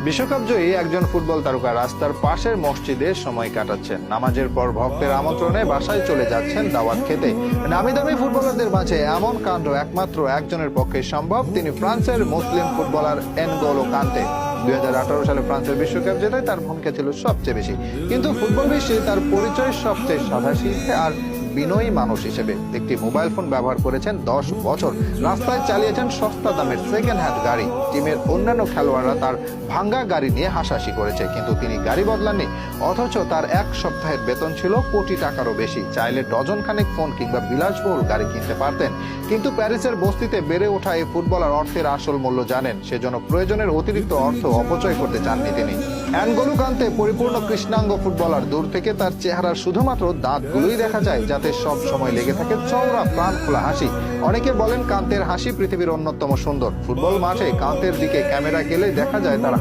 বিশ্বকাপ জয়ী একজন ফুটবল তারকা রাস্তার পাশের মসজিদে সময় কাটাচ্ছেন। নামাজের পর ভক্তের আমন্ত্রণে বাসায় চলে যাচ্ছেন দাওয়াত খেতে। নামি দামি ফুটবলারদের মাঝে এমন কাণ্ড একমাত্র একজনের পক্ষে সম্ভব। তিনি ফ্রান্সের মুসলিম ফুটবলার এনগোলো কান্তে। 2018 সালে ফ্রান্সের বিশ্বকাপ জেতায় তার ভূমিকা ছিল সবচেয়ে বেশি, কিন্তু ফুটবল বিশ্বে তার পরিচয় সবচেয়ে সাদাসিধে আর বিনয়ী মানুষ হিসেবে। একটি মোবাইল ফোন ব্যবহার করেছেন 10 বছর, রাস্তায় চালিয়েছেন সস্তা দামের সেকেন্ড হ্যান্ড গাড়ি। টিমের অন্যান্য খেলোয়াড়রা তার ভাঙ্গা গাড়ি নিয়ে হাসাহাসি করেছে, কিন্তু তিনি গাড়ি বদলাননি। অথচ তার এক সপ্তাহের বেতন ছিল কোটি টাকারও বেশি। চাইলে ডজন খানেক ফোন কিংবা বিলাসবহুল গাড়ি কিনতে পারতেন, কিন্তু প্যারিসের বস্তিতে বেড়ে ওঠা এই ফুটবলার অর্থের আসল মূল্য জানেন। সেজন্য প্রয়োজনের অতিরিক্ত অর্থ অপচয় করতে চাননি তিনি। এনগোলো কান্তে পরিপূর্ণ কৃষ্ণাঙ্গ ফুটবলার। দূর থেকে তার চেহারার শুধুমাত্র দাঁতগুলোই দেখা যায়, যাতে সব সময় লেগে থাকে চওড়া প্রাণ খোলা হাসি। অনেকে বলেন কান্তের হাসি পৃথিবীর অন্যতম সুন্দর। ফুটবল মাঠে কান্তের দিকে ক্যামেরা গেলে দেখা যায় তার